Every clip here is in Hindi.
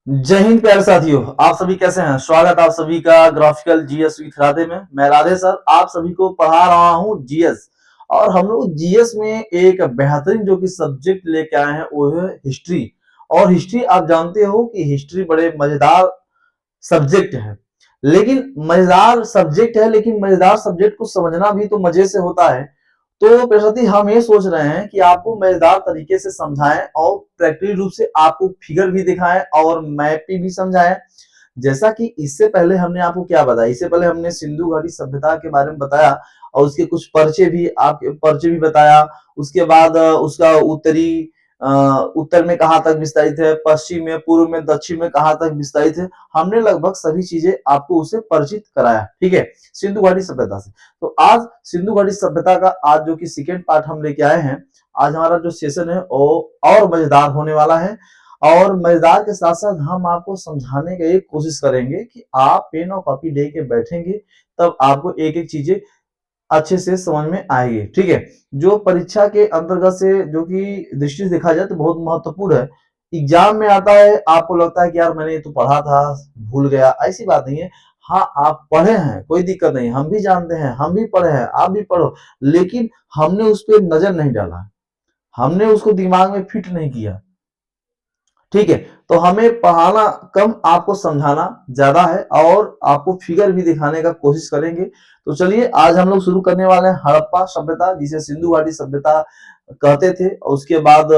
जय हिंद प्यारे साथियों। आप सभी कैसे हैं? स्वागत आप सभी का ग्राफिकल जीएस विथ राधे में। मैं राधे सर आप सभी को पढ़ा रहा हूं जीएस। और हम लोग जीएस में एक बेहतरीन जो कि सब्जेक्ट लेके आए हैं वो है हिस्ट्री। और हिस्ट्री आप जानते हो कि हिस्ट्री बड़े मजेदार सब्जेक्ट है। लेकिन मजेदार सब्जेक्ट है, लेकिन मजेदार सब्जेक्ट को समझना भी तो मजे से होता है। तो प्रकृति हम ये सोच रहे हैं कि आपको मजेदार तरीके से समझाएं और प्रैक्टिकल रूप से आपको फिगर भी दिखाएं और मैप भी समझाएं। जैसा कि इससे पहले हमने आपको क्या बताया, इससे पहले हमने सिंधु घाटी सभ्यता के बारे में बताया और उसके कुछ परिचय भी बताया। उसके बाद उसका उत्तर में कहाँ तक विस्तारित है, पश्चिम में, पूर्व में, दक्षिण में कहाँ तक विस्तारित है। हमने लगभग सभी चीजें आपको उससे परिचित कराया। ठीक है, सिंधु घाटी सभ्यता से। तो आज सिंधु घाटी सभ्यता का आज जो कि सेकेंड पार्ट हम लेके आए हैं। आज हमारा जो सेशन है वो और मजेदार होने वाला है। और मजेदार के साथ साथ हम आपको समझाने की कोशिश करेंगे कि आप पेन और कॉपी लेके बैठेंगे तब आपको एक एक चीजें अच्छे से समझ में आएगी। ठीक है, जो परीक्षा के अंतर्गत से जो कि दृष्टि से देखा जाए तो बहुत महत्वपूर्ण है। एग्जाम में आता है, आपको लगता है कि यार मैंने ये तो पढ़ा था, भूल गया, ऐसी बात नहीं है। हाँ, आप पढ़े हैं, कोई दिक्कत नहीं, हम भी जानते हैं, हम भी पढ़े हैं, आप भी पढ़ो। लेकिन हमने उस पर नजर नहीं डाला, हमने उसको दिमाग में फिट नहीं किया। ठीक है, तो हमें पढ़ाना कम, आपको समझाना ज्यादा है और आपको फिगर भी दिखाने का कोशिश करेंगे। तो चलिए आज हम लोग शुरू करने वाले हैं हड़प्पा सभ्यता, जिसे सिंधु घाटी सभ्यता कहते थे। और उसके बाद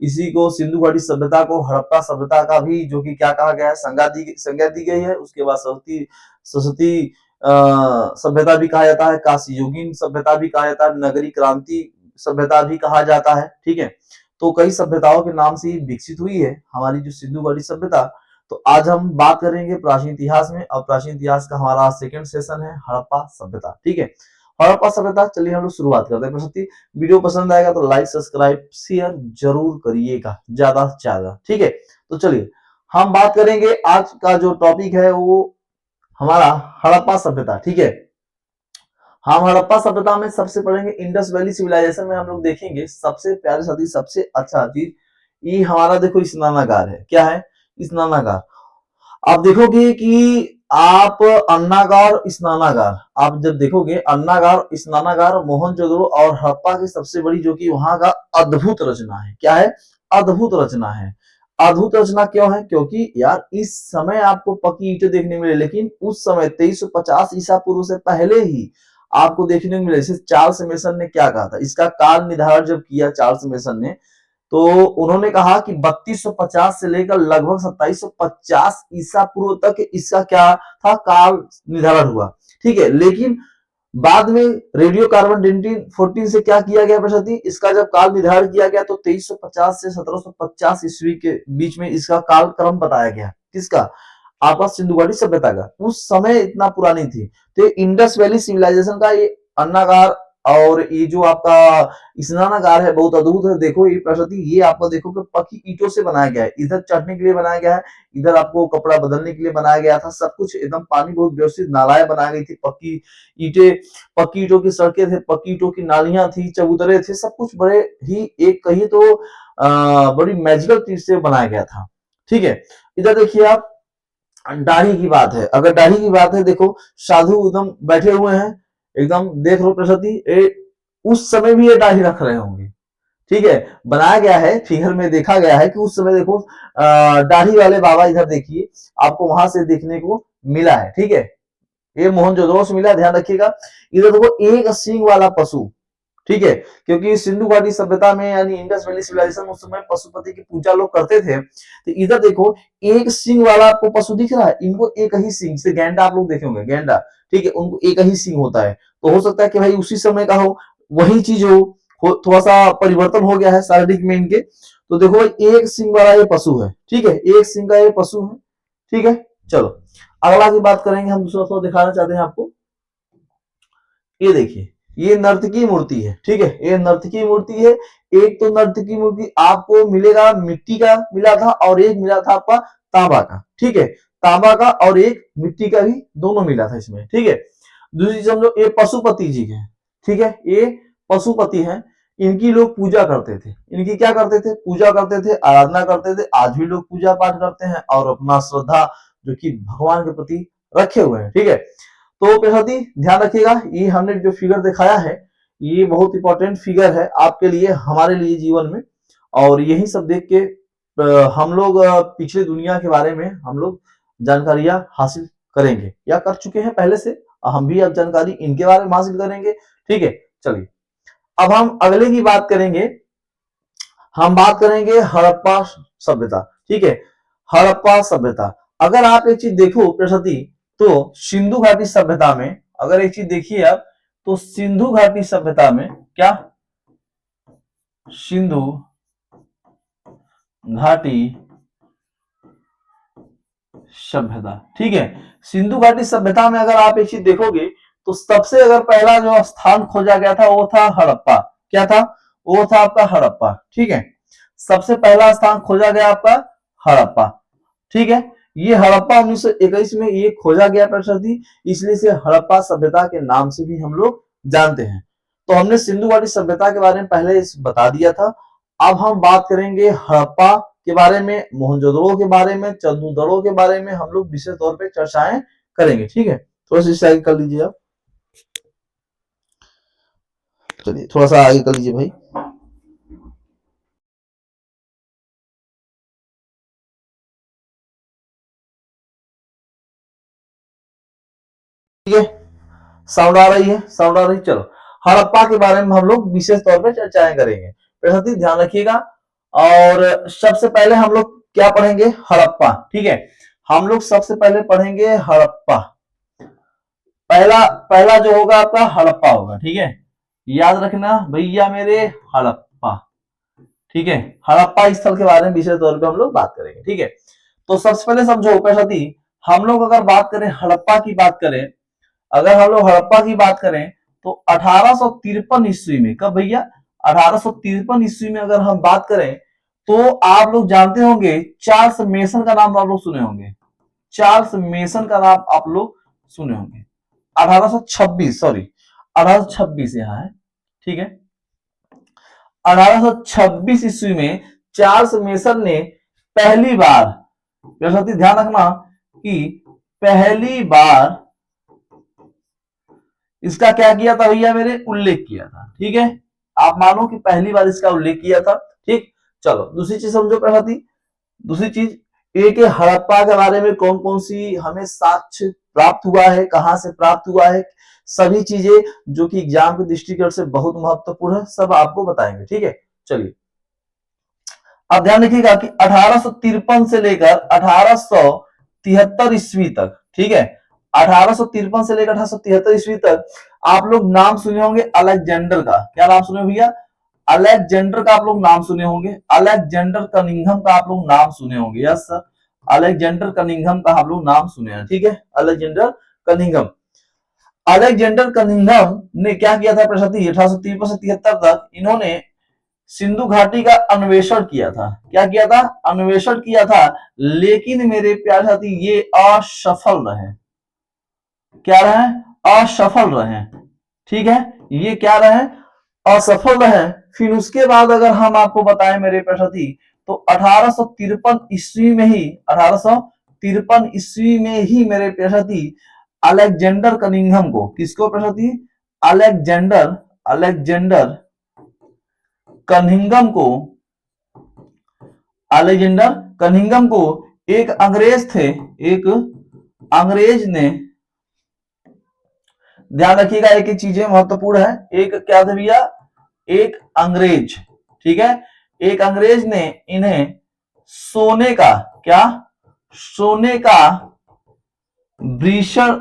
इसी को सिंधु घाटी सभ्यता को हड़प्पा सभ्यता का भी जो कि क्या कहा गया है, संज्ञा दी गई है। उसके बाद सरस्वती सरस्वती सभ्यता भी कहा जाता है, काशी योगीन सभ्यता भी कहा जाता है, नगरी क्रांति सभ्यता भी कहा जाता है। ठीक है, तो कई सभ्यताओं के नाम से विकसित हुई है हमारी जो सिंधु घाटी सभ्यता। तो आज हम बात करेंगे प्राचीन इतिहास में, और प्राचीन इतिहास का हमारा सेकंड सेशन है हड़प्पा सभ्यता। ठीक है, हड़प्पा सभ्यता, चलिए हम लोग शुरुआत करते हैं। प्रस्तुति वीडियो पसंद आएगा तो लाइक सब्सक्राइब शेयर जरूर करिएगा, ज्यादा से ज्यादा। ठीक है, तो चलिए हम बात करेंगे। आज का जो टॉपिक है वो हमारा हड़प्पा सभ्यता। ठीक है, हम हड़प्पा सभ्यता में सबसे पढ़ेंगे इंडस वैली सिविलाइजेशन में। हम लोग देखेंगे सबसे प्यारे साथी, सबसे अच्छा चीज ये हमारा देखो स्नानागार है। क्या है? स्नानागार। आप देखोगे कि आप अन्नागार स्नानागार, आप जब देखोगे अन्नागार स्नानागार मोहनजोदड़ो और हड़प्पा की सबसे बड़ी जो कि वहां का अद्भुत रचना है। क्या है? अद्भुत रचना है। अद्भुत रचना क्यों है? क्योंकि यार इस समय आपको पक्की ईंटें देखने मिले, लेकिन उस समय 2350 ईसा पूर्व से पहले ही आपको देखने को मिले। चार्ल्स मेसन ने क्या कहा था, इसका काल निर्धारण जब किया चार्ल्स मेसन ने, तो उन्होंने कहा कि 3250 से लेकर लगभग 2750 ईसा पूर्व तक इसका क्या था, काल निर्धारण हुआ। ठीक है, लेकिन बाद में रेडियो कार्बन 14 से क्या किया गया प्रशांति, इसका जब काल निर्धारण किया गया तो 2350 से 1750 ईस्वी के बीच में इसका काल क्रम बताया गया। किसका? आपका सिंधु घाटी सभ्यता का। उस समय इतना पुरानी थी। तो इंडस वैली सिविलाइजेशन का ये अन्नागार और ये जो आपका स्नानागार है बहुत अद्भुत है। देखो ये प्रकृति, ये आपको देखो कि पक्की ईंटों से बनाया गया है। इधर चढ़ने के लिए बनाया गया है, इधर आपको कपड़ा बदलने के लिए बनाया गया था। सब कुछ एकदम, पानी बहुत व्यवस्थित, नालाएं बनाई गई थी, ईंटें पक्की ईंटों की सड़कें थे, पक्की ईंटों की नालियां थी, चबूतरे थे, सब कुछ बड़े ही एक कहिए तो बड़ी मैजिकल चीज से बनाया गया था। ठीक है, इधर देखिए आप, दाढ़ी की बात है। अगर दाढ़ी की बात है, देखो साधु एकदम बैठे हुए हैं, एकदम देख लो प्रकृति, उस समय भी ये दाढ़ी रख रहे होंगे। ठीक है, बनाया गया है, फिगर में देखा गया है कि उस समय देखो दाढ़ी वाले बाबा इधर देखिए, आपको वहां से देखने को मिला है। ठीक है, ये मोहनजोदड़ो से मिला, ध्यान रखिएगा। इधर देखो एक सींग वाला पशु। ठीक है, क्योंकि सिंधु घाटी सभ्यता में यानी इंडस वैली सिविलाइजेशन उस समय पशुपति की पूजा लोग करते थे। तो इधर देखो एक सिंग वाला आपको पशु दिख रहा है, इनको एक ही सिंग से, गैंडा आप लोग देखे होंगे, गैंडा। ठीक है, उनको एक ही सिंग होता है। तो हो सकता है कि भाई उसी समय का हो, वही चीज हो, थोड़ा सा परिवर्तन हो गया है शारीरिक में इनके। तो देखो भाई एक सिंग वाला ये पशु है। ठीक है, एक सिंग का ये पशु है। ठीक है, चलो अगला की बात करेंगे। हम दूसरा थोड़ा दिखाना चाहते हैं आपको। ये देखिए, ये नर्तकी मूर्ति है। ठीक है, ये नर्तकी मूर्ति है। एक तो नर्तकी मूर्ति आपको मिलेगा मिट्टी का मिला था, और एक मिला था आपका तांबा का। ठीक है, तांबा का और एक मिट्टी का भी दोनों मिला था इसमें। ठीक है, दूसरी चीज हम लोग ये पशुपति जी है। ठीक है, ये पशुपति हैं। इनकी लोग पूजा करते थे, इनकी क्या करते थे, पूजा करते थे, आराधना करते थे। आज भी लोग पूजा पाठ करते हैं और अपना श्रद्धा जो कि भगवान के प्रति रखे हुए हैं। ठीक है, तो प्रसादी ध्यान रखिएगा, ये हमने जो फिगर दिखाया है ये बहुत इंपॉर्टेंट फिगर है आपके लिए, हमारे लिए जीवन में। और यही सब देख के हम लोग पिछले दुनिया के बारे में हम लोग जानकारियां हासिल करेंगे या कर चुके हैं पहले से, हम भी अब जानकारी इनके बारे में हासिल करेंगे। ठीक है, चलिए अब हम अगले की बात करेंगे, हम बात करेंगे हड़प्पा सभ्यता। ठीक है, हड़प्पा सभ्यता, अगर आप एक चीज देखो प्रसादी, तो सिंधु घाटी सभ्यता में, अगर एक चीज देखिए आप, तो सिंधु घाटी सभ्यता में क्या, सिंधु घाटी सभ्यता। ठीक है, सिंधु घाटी सभ्यता में अगर आप एक चीज देखोगे तो सबसे अगर पहला जो स्थान खोजा गया था वो था हड़प्पा। क्या था, वो था आपका हड़प्पा। ठीक है, सबसे पहला स्थान खोजा गया आपका हड़प्पा। ठीक है, ये हड़प्पा 1921 में ये खोजा गया प्रसादी, इसलिए से हड़प्पा सभ्यता के नाम से भी हम लोग जानते हैं। तो हमने सिंधु घाटी सभ्यता के बारे में पहले बता दिया था। अब हम बात करेंगे हड़प्पा के बारे में, मोहनजोदड़ो के बारे में, चंदूदड़ो के बारे में हम लोग विशेष तौर पे चर्चाएं करेंगे। ठीक है, थोड़ा सा आगे कर लीजिए आप, चलिए थोड़ा सा आगे कर लीजिए भाई। ठीक है, साउंड आ रही है, साउंड आ रही है। चलो हड़प्पा के बारे में हम लोग विशेष तौर पे चर्चाएं करेंगे, प्रसादी ध्यान रखिएगा। और सबसे पहले हम लोग क्या पढ़ेंगे, हड़प्पा। ठीक है, हम लोग सबसे पहले पढ़ेंगे हड़प्पा। पहला पहला जो होगा आपका हड़प्पा होगा। ठीक है, याद रखना भैया मेरे, हड़प्पा। ठीक है, हड़प्पा स्थल के बारे में विशेष तौर पे हम लोग बात करेंगे। ठीक है, तो सबसे पहले समझो प्रसादी, हम लोग अगर बात करें हड़प्पा की बात करें, अगर हम लोग हड़प्पा की बात करें तो 1853 ईस्वी में, कब भैया, 1853 ईस्वी में अगर हम बात करें तो आप लोग जानते होंगे चार्ल्स मेसन का नाम आप लोग सुने होंगे, चार्ल्स मेसन का नाम आप लोग सुने होंगे। 1826, सॉरी 1826 यहाँ है। ठीक है, 1826 ईस्वी में चार्ल्स मेसन ने पहली बार, ध्यान रखना कि पहली बार इसका क्या किया था भैया मेरे, उल्लेख किया था। ठीक है, आप मानो कि पहली बार इसका उल्लेख किया था। ठीक, चलो दूसरी चीज समझो प्रभाती, दूसरी चीज एक हड़प्पा के बारे में कौन कौन सी हमें साक्ष्य प्राप्त हुआ है, कहां से प्राप्त हुआ है, सभी चीजें जो कि एग्जाम के दृष्टिकोण से बहुत महत्वपूर्ण है, सब आपको बताएंगे। ठीक है, चलिए अब ध्यान रखिएगा कि 1853 से लेकर 1873 ईस्वी तक, ठीक है, 1853 से लेकर 1873 ईस्वी तक आप लोग नाम सुने होंगे अलेक्जेंडर का। क्या नाम सुने भैया, अलेक्जेंडर का आप लोग नाम सुने होंगे, अलेक्जेंडर कनिंघम का आप लोग नाम सुने होंगे। यस सर, अलेक्जेंडर कनिंघम का आप लोग नाम सुने हैं। ठीक है, अलेक्जेंडर कनिंघम, अलेक्जेंडर कनिंघम ने क्या किया था प्रशांति, 1853 से 73 तक इन्होंने सिंधु घाटी का अन्वेषण किया था। क्या किया था, अन्वेषण किया था, लेकिन मेरे प्यारे साथी ये असफल रहे। क्या रहे, असफल रहे। ठीक है, ये क्या रहे, असफल रहे। फिर उसके बाद अगर हम आपको बताएं मेरे प्रसादी, तो 1853 ईस्वी में ही, 1853 ईस्वी में ही मेरे प्रसादी अलेक्जेंडर कनिंघम को, किसको प्रसादी, अलेक्जेंडर, अलेक्जेंडर कनिंघम को, अलेक्जेंडर कनिंघम को एक अंग्रेज थे, एक अंग्रेज ने, ध्यान रखिएगा एक एक चीजें महत्वपूर्ण है, एक क्या था भैया, एक अंग्रेज। ठीक है, एक अंग्रेज ने इन्हें सोने का, क्या, सोने का भूषण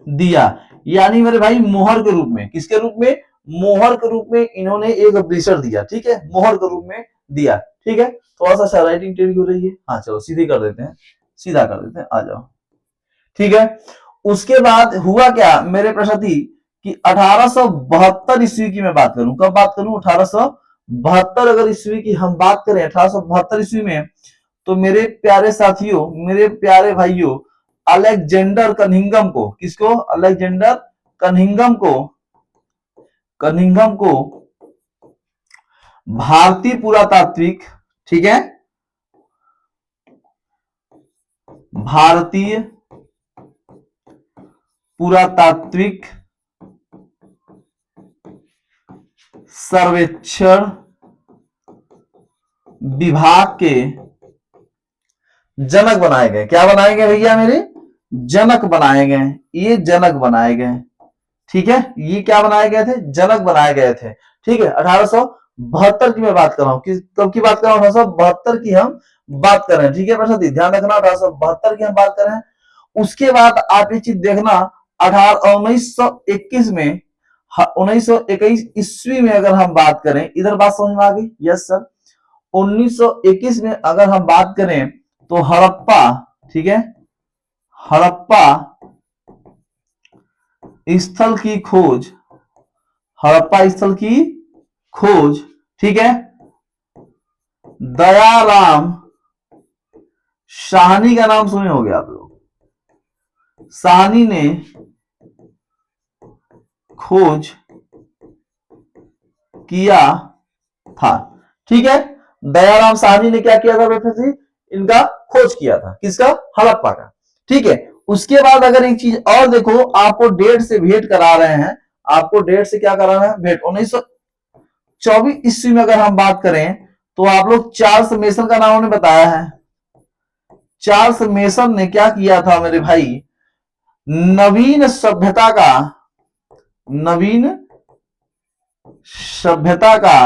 दिया, यानी मेरे भाई मोहर के रूप में, किसके रूप में, मोहर के रूप में इन्होंने एक भूषण दिया। ठीक है, मोहर के रूप में दिया। ठीक है, थोड़ा सा राइटिंग टेढ़ी हो रही है, हाँ चलो सीधी कर देते हैं, सीधा कर देते हैं, आ जाओ। ठीक है, उसके बाद हुआ क्या मेरे प्रसादी कि 1872 ईस्वी की मैं बात करूं, कब बात करूं, 1872 अगर ईस्वी की हम बात करें, 1872 ईस्वी में, तो मेरे प्यारे साथियों, मेरे प्यारे भाइयों, अलेक्जेंडर कनिंघम को, किसको, अलेक्जेंडर कनिंघम को, कनिंघम को भारतीय पुरातात्विक, ठीक है, भारतीय पुरातात्विक सर्वेक्षण विभाग के जनक बनाए गए। क्या बनाए गए भैया मेरे? जनक बनाए गए। ये जनक बनाए गए, ठीक है, ये क्या बनाए गए थे? जनक बनाए गए थे, ठीक है। 1872 की मैं बात कर रहा हूं, कब की बात कर रहा हूं? 1872 की हम बात कर रहे हैं, ठीक है प्रसाद, ध्यान रखना 1872 की हम बात कर रहे हैं। उसके बाद आप ये चीज देखना 1921 में, 1921 ईस्वी में अगर हम बात करें, इधर बात समझ में आ गई? Yes sir. 1921 में अगर हम बात करें तो हड़प्पा, ठीक है, हड़प्पा स्थल की खोज, हड़प्पा स्थल की खोज, ठीक है, दयाराम साहनी का नाम सुने होंगे आप लोग। साहनी ने खोज किया था, ठीक है। दयाराम साहनी ने क्या किया था बेटा? इनका खोज किया था, किसका? हड़प्पा का, ठीक है। उसके बाद अगर एक चीज और देखो, आपको डेट से भेंट करा रहे हैं, आपको डेट से क्या करा रहे हैं? भेंट। 1924 ईस्वी में अगर हम बात करें तो आप लोग चार्ल्स मेसन का नाम उन्हें बताया है। चार्ल्स मेसन ने क्या किया था मेरे भाई? नवीन सभ्यता का, नवीन सभ्यता का,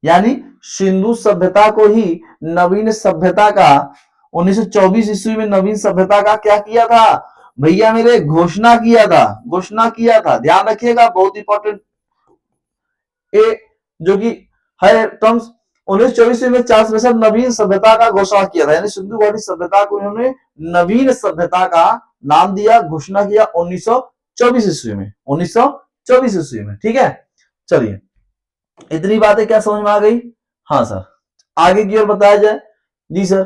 यानी सिंधु सभ्यता को ही नवीन सभ्यता का, 1924 ईस्वी में नवीन सभ्यता का क्या किया था भैया मेरे? घोषणा किया था, घोषणा किया था। ध्यान रखिएगा, बहुत इंपॉर्टेंट ए जो कि है टर्म्स। 1924 में चार्ल्स मेसन नवीन सभ्यता का घोषणा किया था, यानी सिंधु घाटी सभ्यता को इन्होंने नवीन सभ्यता का नाम दिया, घोषणा किया 1924 ईस्वी में, 1924 ईस्वी में, ठीक है। चलिए, इतनी बातें क्या समझ में आ गई? हाँ सर, आगे की ओर बताया जाए। जी सर,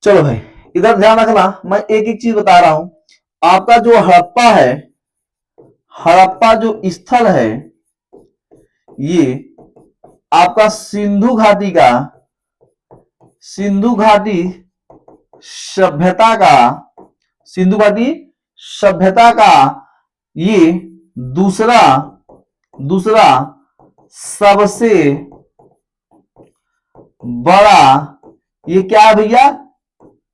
चलो भाई इधर ध्यान रखना, मैं एक एक चीज बता रहा हूं। आपका जो हड़प्पा है, हड़प्पा जो स्थल है, ये आपका सिंधु घाटी का, सिंधु घाटी सभ्यता का, सिंधु घाटी सभ्यता का ये दूसरा, दूसरा सबसे बड़ा, ये क्या है भैया?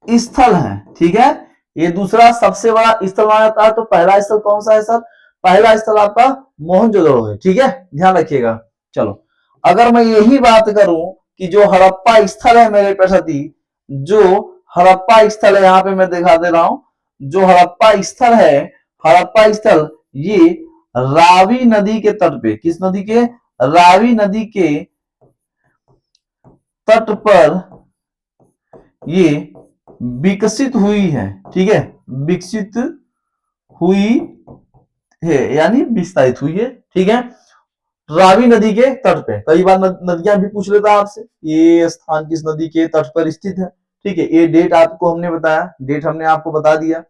स्थल है, ठीक है। ये दूसरा सबसे बड़ा स्थल माना जाता है। तो पहला स्थल कौन सा है सर? पहला स्थल आपका मोहनजोदड़ो है, ठीक है, ध्यान रखिएगा। चलो, अगर मैं यही बात करूं कि जो हड़प्पा स्थल है मेरे प्रसादी, जो हड़प्पा स्थल है, यहां पे मैं दिखा दे रहा हूं, जो हड़प्पा स्थल है, हड़प्पा स्थल ये रावी नदी के तट पे, किस नदी के? रावी नदी के तट पर ये विकसित हुई है, ठीक है, विकसित हुई है, यानी विस्तारित हुई है, ठीक है, रावी नदी के तट पे। कई बार नदियां भी पूछ लेता है आपसे, ये स्थान किस नदी के तट पर स्थित है, ठीक है। ये डेट आपको हमने बताया, डेट हमने आपको बता दिया,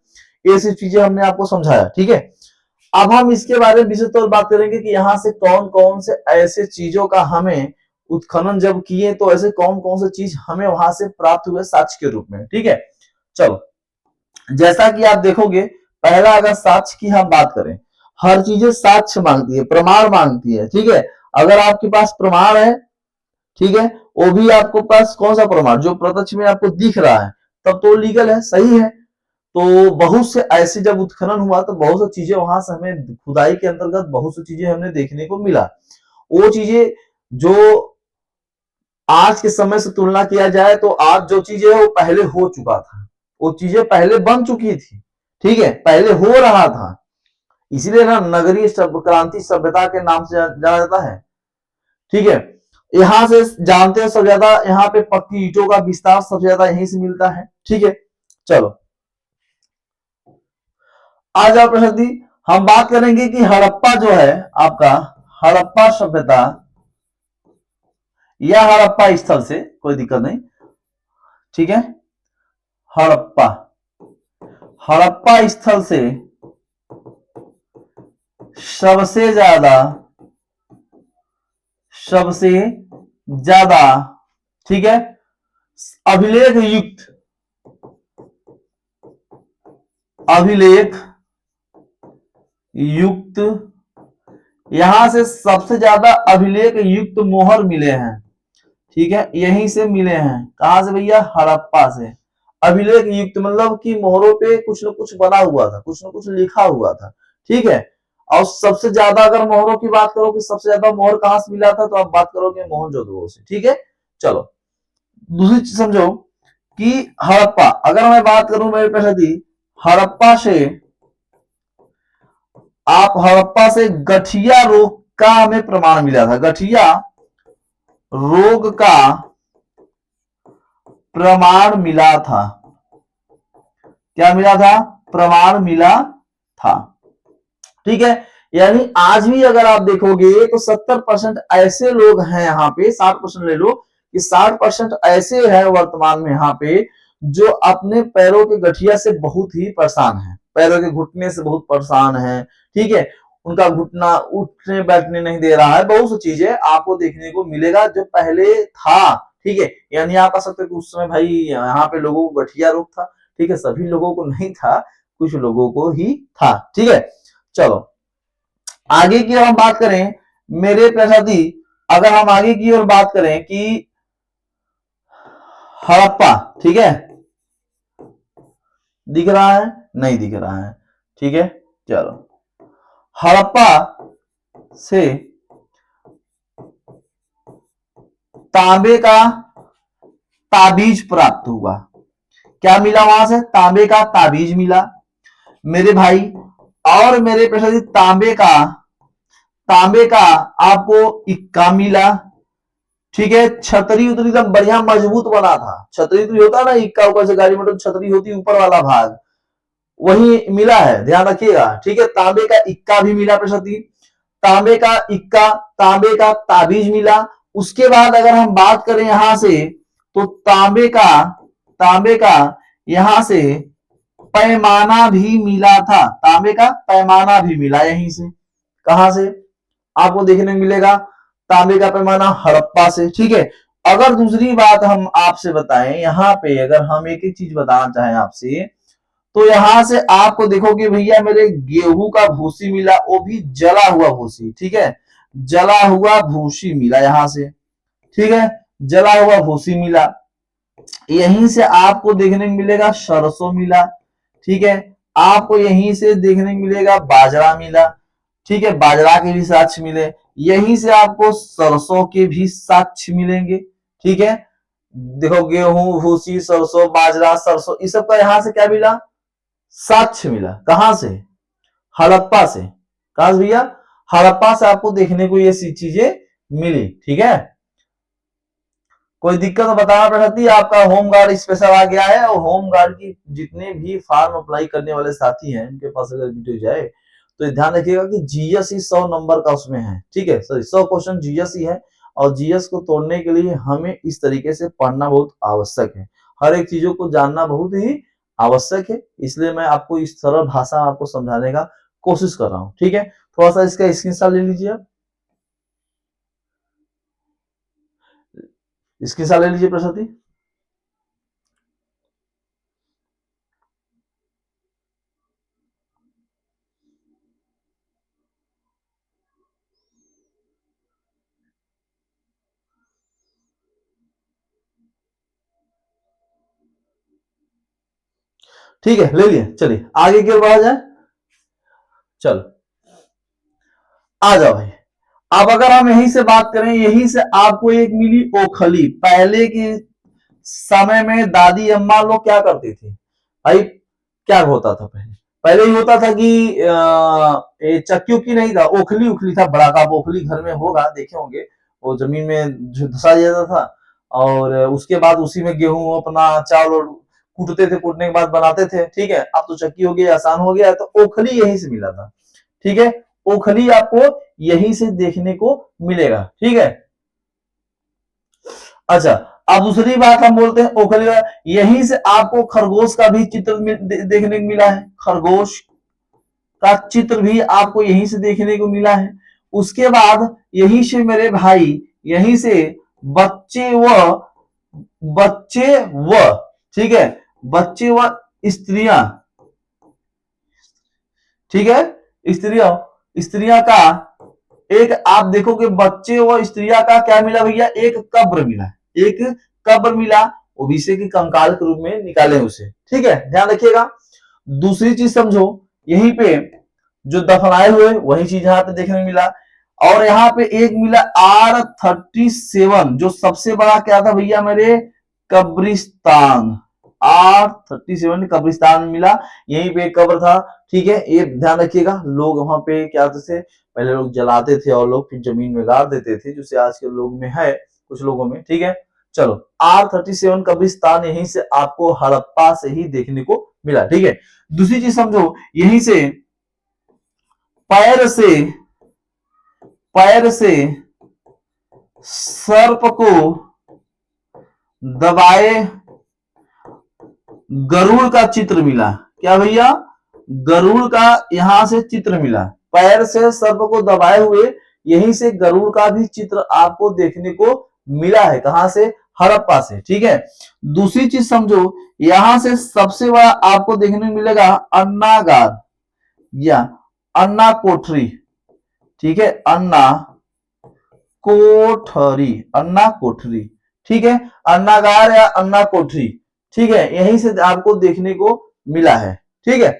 ये सब चीजें हमने आपको समझाया, ठीक है। अब हम इसके बारे में विशेष तौर बात करेंगे कि यहाँ से कौन कौन से ऐसे चीजों का हमें उत्खनन जब किए तो ऐसे कौन कौन से चीज हमें वहां से प्राप्त हुए साक्ष्य के रूप में, ठीक है। चलो, जैसा कि आप देखोगे, पहला अगर साक्ष्य की हम बात करें, हर चीजें साक्ष्य मांगती है, प्रमाण मांगती है, ठीक है। अगर आपके पास प्रमाण है, ठीक है, वो भी आपको पास कौन सा प्रमाण? जो प्रत्यक्ष में आपको दिख रहा है, तब तो लीगल है, सही है। तो बहुत से ऐसे जब उत्खनन हुआ तो बहुत सी चीजें वहां से हमें खुदाई के अंतर्गत बहुत सी चीजें हमने देखने को मिला। वो चीजें जो आज के समय से तुलना किया जाए तो आज जो चीजें है वो पहले हो चुका था, वो चीजें पहले बन चुकी थी, ठीक है, पहले हो रहा था। इसीलिए ना नगरीय क्रांति सभ्यता के नाम से जाना जाता है, ठीक है। यहां से जानते हैं सबसे ज्यादा, यहाँ पे पक्की ईंटों का विस्तार सबसे ज्यादा यहीं से मिलता है, ठीक है। चलो, आज आप प्रसिद्धि हम बात करेंगे कि हड़प्पा जो है आपका, हड़प्पा सभ्यता या हड़प्पा स्थल से कोई दिक्कत नहीं, ठीक है। हड़प्पा, हड़प्पा स्थल से सबसे ज्यादा, सबसे ज्यादा, ठीक है, अभिलेख युक्त, अभिलेख युक्त, यहां से सबसे ज्यादा अभिलेख युक्त मोहर मिले हैं, ठीक है, यहीं से मिले हैं। कहां से भैया? हड़प्पा से। अभिलेख युक्त मतलब कि मोहरों पे कुछ न कुछ बना हुआ था, कुछ न कुछ लिखा हुआ था, ठीक है। और सबसे ज्यादा अगर मोहरों की बात करो कि सबसे ज्यादा मोहर कहां से मिला था, तो आप बात करोगे मोहनजोदड़ो से, ठीक है। चलो दूसरी चीज समझो कि हड़प्पा, अगर मैं बात करूं मेरे पहले हड़प्पा से, आप हड़प्पा से गठिया रोग का हमें प्रमाण मिला था, गठिया रोग का प्रमाण मिला था। क्या मिला था? प्रमाण मिला था, ठीक है। यानी आज भी अगर आप देखोगे तो 70% ऐसे लोग हैं यहाँ पे, 60% ले लो कि 60% ऐसे हैं वर्तमान में यहाँ पे जो अपने पैरों के गठिया से बहुत ही परेशान है, पैरों के घुटने से बहुत परेशान है, ठीक है। उनका घुटना उठने बैठने नहीं दे रहा है, बहुत सी चीजें आपको देखने को मिलेगा जो पहले था, ठीक है। यानी आप कह सकते हो कि उस समय भाई यहाँ पे लोगों को गठिया रोग था, ठीक है, सभी लोगों को नहीं था, कुछ लोगों को ही था, ठीक है। चलो आगे की हम बात करें मेरे प्रसादी, अगर हम आगे की ओर बात करें कि हड़प्पा, ठीक है, दिख रहा है? नहीं दिख रहा है, ठीक है। चलो हड़प्पा से तांबे का ताबीज प्राप्त हुआ। क्या मिला वहां से? तांबे का ताबीज मिला मेरे भाई। और मेरे प्रसादी तांबे का आपको इक्का मिला, ठीक है। छतरी उतरी एकदम बढ़िया मजबूत बना था, छतरी उतरी होता ना, इक्का ऊपर से गाड़ी मोटर छतरी होती ऊपर वाला भाग, वही मिला है, ध्यान रखिएगा, ठीक है। तांबे का इक्का भी मिला प्रसादी, तांबे का इक्का, तांबे का ताबीज मिला। उसके बाद अगर हम बात करें यहां से, तो तांबे का यहां से पैमाना भी मिला था, तांबे का पैमाना भी मिला यहीं से। कहां से आपको देखने को मिलेगा? तांबे का पैमाना हड़प्पा से, ठीक है। अगर दूसरी बात हम आपसे बताएं, यहां पे अगर हम एक एक चीज बताना चाहें आपसे, तो यहां से आपको देखोगे भैया मेरे गेहूं का भूसी मिला, वो भी जला हुआ भूसी, ठीक है, जला हुआ भूसी मिला यहां से, ठीक है, जला हुआ भूसी मिला। यहीं से आपको देखने को मिलेगा सरसों मिला, ठीक है, आपको यहीं से देखने को मिलेगा बाजरा मिला, ठीक है, बाजरा के भी साक्ष्य मिले, यहीं से आपको सरसों के भी साक्ष्य मिलेंगे, ठीक है। देखो गेहूं भूसी सरसों बाजरा सरसों, इस सब का यहां से क्या मिला? साक्ष्य मिला। कहां से? हड़प्पा से। कहां से भैया? हड़प्पा से आपको देखने को ये चीजें मिली, ठीक है। कोई दिक्कत बताना पड़ती है, आपका होम गार्ड स्पेशल आ गया है, और होम गार्ड की जितने भी फॉर्म अप्लाई करने वाले साथी हैं उनके पास अगर वीडियो जाए तो ध्यान रखिएगा कि जीएस ही 100 नंबर का उसमें है, ठीक है, सॉरी 100 क्वेश्चन जीएस ही है। और जीएस को तोड़ने के लिए हमें इस तरीके से पढ़ना बहुत आवश्यक है, हर एक चीजों को जानना बहुत ही आवश्यक है, इसलिए मैं आपको इस सरल भाषा में आपको समझाने का कोशिश कर रहा हूँ, ठीक है। थोड़ा सा इसका स्क्रीनशॉट ले लीजिए आप, स्क्रीनशॉट ले लीजिए प्रसादी। ठीक है ले लिए, चलिए आगे की ओर बढ़ा जाए। चलो आ जाओ भाई, अब अगर हम यहीं से बात करें, यहीं से आपको एक मिली ओखली। पहले के समय में दादी अम्मा लोग क्या करती थी भाई? क्या होता था पहले? पहले ही होता था कि चक्की उक्की नहीं था, ओखली उखली था बड़ा का, ओखली घर में होगा, देखे होंगे, वो जमीन में धुसा जाता था, और उसके बाद उसी में गेहूं अपना चावल कूटते थे, कूटने के बाद बनाते थे, ठीक है। अब तो चक्की हो गई, आसान हो गया, तो ओखली यहीं से मिला था, ठीक है। ओखली आपको यहीं से देखने को मिलेगा, ठीक है। अच्छा अब दूसरी बात हम बोलते हैं ओखली, यहीं से आपको खरगोश का भी चित्र देखने को मिला है, खरगोश का चित्र भी आपको यहीं से देखने को मिला है। उसके बाद यहीं से मेरे भाई यहीं से बच्चे व ठीक है, बच्चे व स्त्रियां, ठीक है, स्त्रियां का एक, आप देखोगे बच्चे व स्त्रियां का क्या मिला भैया, एक कब्र मिला, एक कब्र मिला, ओबीसी के कंकाल के रूप में निकाले उसे, ठीक है, ध्यान रखिएगा। दूसरी चीज समझो, यहीं पे जो दफनाए हुए वही चीज यहाँ पे देखने मिला, और यहाँ पे एक मिला R37, जो सबसे बड़ा क्या था भैया मेरे, कब्रिस्तान, R37 कब्रिस्तान मिला, यहीं पे एक कब्र था, ठीक है, ये ध्यान रखिएगा। लोग वहां पे क्या थे, पहले लोग जलाते थे और लोग फिर जमीन में गाड़ देते थे, जिससे आज के लोग में है, कुछ लोगों में, ठीक है। चलो, R37 कब्रिस्तान यहीं से आपको हड़प्पा से ही देखने को मिला, ठीक है। दूसरी चीज समझो, यहीं से पैर से सर्प को दबाए गरुड़ का चित्र मिला, क्या भैया, गरुड़ का यहां से चित्र मिला, पैर से सर्प को दबाए हुए यहीं से गरुड़ का भी चित्र आपको देखने को मिला है, कहां से, हड़प्पा से, ठीक है। दूसरी चीज समझो, यहां से सबसे बड़ा आपको देखने को मिलेगा अन्नागार या अन्ना कोठरी, ठीक है, अन्ना कोठरी, ठीक है, अन्नागार या अन्ना कोठरी, ठीक है, यहीं से आपको देखने को मिला है, ठीक है।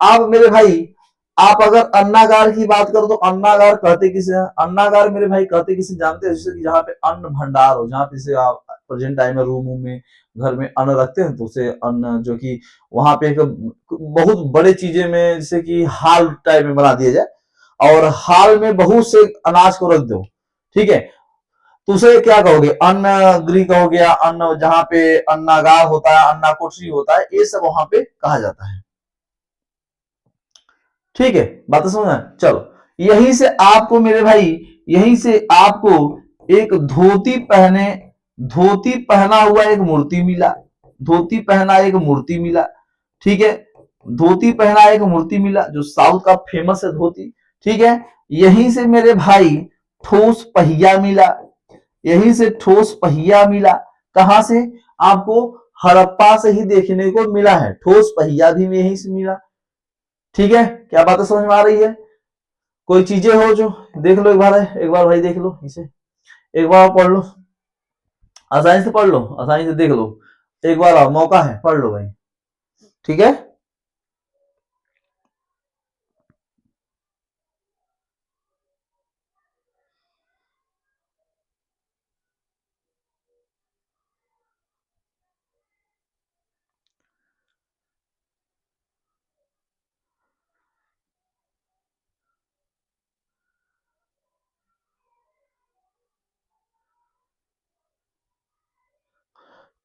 अब मेरे भाई, आप अगर अन्नागार की बात करो तो अन्नागार कहते किसे हैं, अन्नागार मेरे भाई कहते किसे जानते हैं, जैसे कि जहाँ पे अन्न भंडार हो, जहाँ पे से आप प्रेजेंट टाइम में रूम में घर में अन्न रखते हैं, तो उसे अन्न जो कि वहां पे एक बहुत बड़े चीजें में, जैसे कि हाल टाइप में बना दिया जाए और हाल में बहुत से अनाज को रख दो, ठीक है, तो उसे क्या कहोगे, अन्न गृह कहोगे, या अन्न जहाँ पे अन्नागार होता है, अन्ना कोठरी होता है, ये सब वहां पे कहा जाता है, ठीक है, बात समझ में। चलो, यहीं से आपको मेरे भाई, यहीं से आपको एक धोती पहना हुआ एक मूर्ति मिला, धोती पहना एक मूर्ति मिला, ठीक है, धोती पहना एक मूर्ति मिला, जो साउथ का फेमस है धोती, ठीक है। यहीं से मेरे भाई ठोस पहिया मिला, यहीं से ठोस पहिया मिला, कहां से, आपको हड़प्पा से ही देखने को मिला है, ठोस पहिया भी यहीं से मिला, ठीक है। क्या बात समझ में आ रही है, कोई चीजें हो जो देख लो, एक बार भाई देख लो इसे, एक बार पढ़ लो, आसानी से पढ़ लो, आसानी से देख लो, एक बार मौका है, पढ़ लो भाई, ठीक है।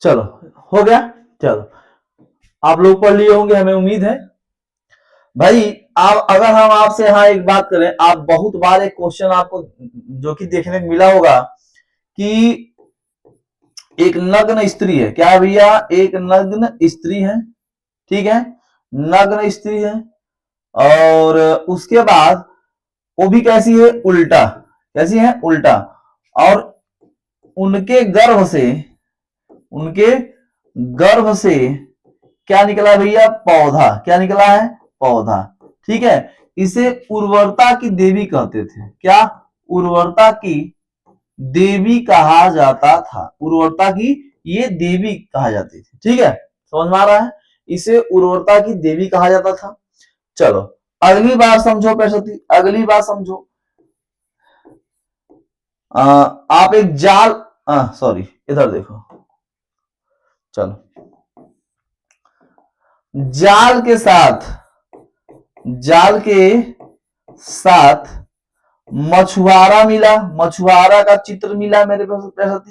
चलो, हो गया, चलो, आप लोग पढ़ लिए होंगे, हमें उम्मीद है भाई। आप, अगर हम आपसे यहाँ एक बात करें, आप बहुत बार एक क्वेश्चन आपको जो कि देखने को मिला होगा कि एक नग्न स्त्री है, क्या भैया, एक नग्न स्त्री है, ठीक है, नग्न स्त्री है, और उसके बाद वो भी कैसी है, उल्टा, कैसी है, उल्टा, और उनके गर्भ से, उनके गर्भ से क्या निकला भैया, पौधा, क्या निकला है, पौधा, ठीक है। इसे उर्वरता की देवी कहते थे, क्या, उर्वरता की देवी कहा जाता था, उर्वरता की ये देवी कहा जाती थी, ठीक है, समझ में आ रहा है, इसे उर्वरता की देवी कहा जाता था। चलो, अगली बार समझो पैसती, अगली बार समझो, आप एक जाल, सॉरी, इधर देखो, चलो, जाल के साथ, जाल के साथ मछुआरा मिला, मछुआरा का चित्र मिला मेरे पास,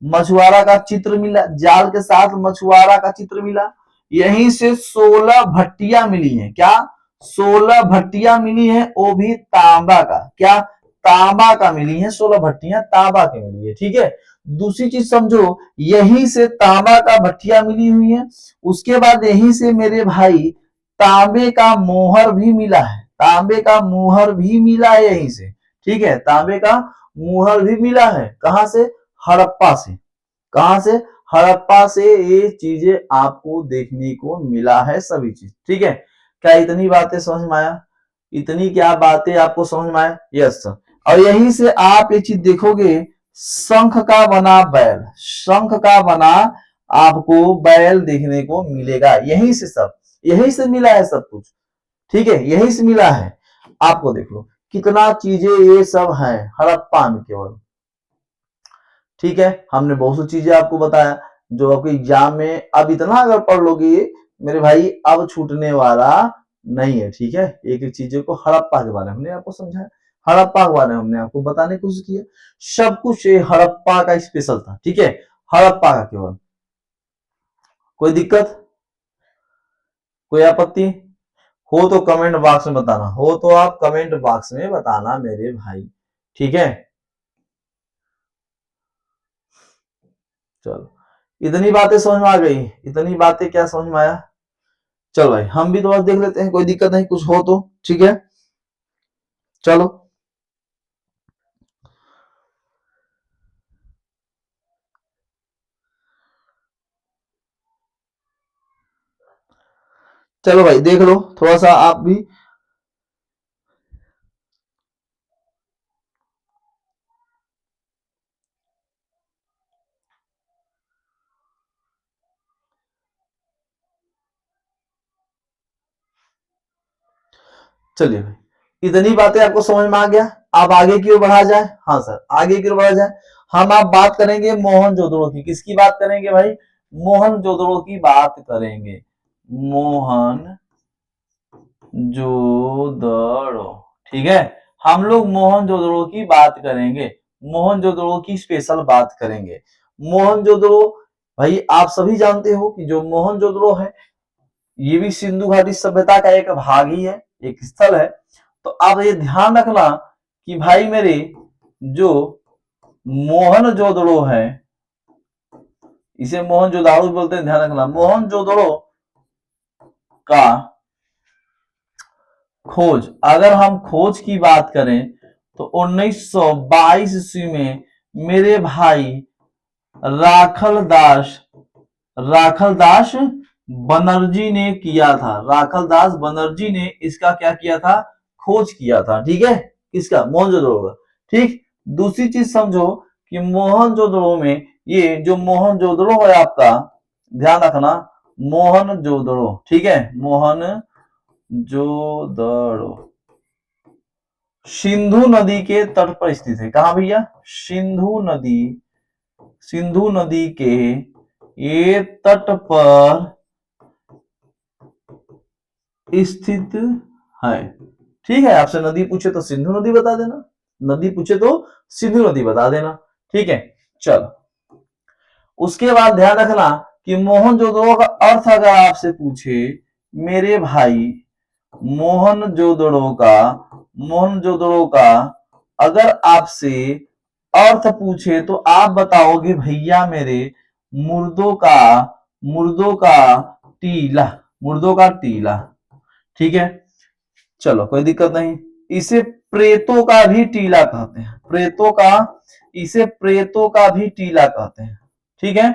मछुआरा का चित्र मिला, जाल के साथ मछुआरा का चित्र मिला, यहीं से 16 भट्टियां मिली हैं, क्या, 16 भट्टियां मिली हैं, वो भी तांबा का, क्या, तांबा का मिली है, 16 भट्टियां तांबा की मिली है, ठीक है। दूसरी चीज समझो, यहीं से तांबा का भट्टियां मिली हुई है, उसके बाद यहीं से मेरे भाई तांबे का मोहर भी मिला है, तांबे का मोहर भी मिला है यहीं से, ठीक है, तांबे का मुहर भी मिला है। कहां से? हड़प्पा से। कहां से? हड़प्पा से ये चीजें आपको देखने को मिला है सभी चीज। ठीक है, क्या इतनी बातें समझ में आया? इतनी क्या बातें आपको समझ में आया? Yes sir. और यहीं से आप ये चीज देखोगे, शंख का बना बैल, शंख का बना आपको बैल देखने को मिलेगा। यहीं से सब, यहीं से मिला है सब कुछ। ठीक है, यहीं से मिला है। आपको देख लो कितना चीजें ये सब है हड़प्पा में केवल। ठीक है, हमने बहुत सी चीजें आपको बताया जो आपके एग्जाम में अब इतना अगर पढ़ लोगे मेरे भाई, अब छूटने वाला नहीं है। ठीक है, एक एक चीजों को हड़प्पा के बारे में हमने आपको समझाया, हड़प्पा के बारे में हमने आपको बताने की कोशिश किया। सब कुछ ये हड़प्पा का स्पेशल था। ठीक है, हड़प्पा का केवल। कोई दिक्कत, कोई आपत्ति हो तो कमेंट बॉक्स में बताना, हो तो आप कमेंट बॉक्स में बताना मेरे भाई। ठीक है, चलो इतनी बातें समझ में आ गई, इतनी बातें क्या समझ में आया? चलो भाई हम भी तो बस देख लेते हैं, कोई दिक्कत नहीं, कुछ हो तो। ठीक है, चलो चलो भाई देख लो थोड़ा सा आप भी। चलिए भाई इतनी बातें आपको समझ में आ गया। अब आगे की ओर बढ़ा जाए। हाँ सर, आगे की ओर बढ़ा जाए। हम आप बात करेंगे मोहनजोदड़ो की। किसकी बात करेंगे भाई? मोहनजोदड़ो की बात करेंगे। मोहन जोदड़ो। ठीक है, हम लोग मोहनजोदड़ो की बात करेंगे, मोहनजोदड़ो की स्पेशल बात करेंगे। मोहनजोदड़ो भाई आप सभी जानते हो कि जो मोहनजोदड़ो है ये भी सिंधु घाटी सभ्यता का एक भाग ही है, एक स्थल है। तो आप ये ध्यान रखना कि भाई मेरे जो मोहनजोदड़ो है, इसे मोहनजोदाड़ो बोलते हैं, ध्यान रखना। मोहनजोदड़ो का खोज, अगर हम खोज की बात करें तो 1922 ईस्वी में मेरे भाई राखलदास राखलदास बनर्जी ने किया था। राखलदास बनर्जी ने इसका क्या किया था? खोज किया था। ठीक है, किसका? मोहनजोदड़ो का। ठीक, दूसरी चीज समझो कि मोहनजोदड़ो में ये जो मोहनजोदड़ो है आपका, ध्यान रखना मोहनजोदड़ो। ठीक है, मोहनजोदड़ो सिंधु नदी के तट पर स्थित है। कहां भैया? सिंधु नदी के ये तट पर स्थित है। ठीक है, आपसे नदी पूछे तो सिंधु नदी बता देना, नदी पूछे तो सिंधु नदी बता देना। ठीक है, चलो उसके बाद ध्यान रखना कि मोहनजोदड़ो का अर्थ अगर आपसे पूछे मेरे भाई, मोहनजोदड़ो का मोहनजोदड़ो का अगर आपसे अर्थ पूछे तो आप बताओगे भैया मेरे मुर्दों का टीला, मुर्दों का टीला। ठीक है, चलो कोई दिक्कत नहीं। इसे प्रेतों का भी टीला कहते हैं, प्रेतों का, इसे प्रेतों का भी टीला कहते हैं। ठीक है,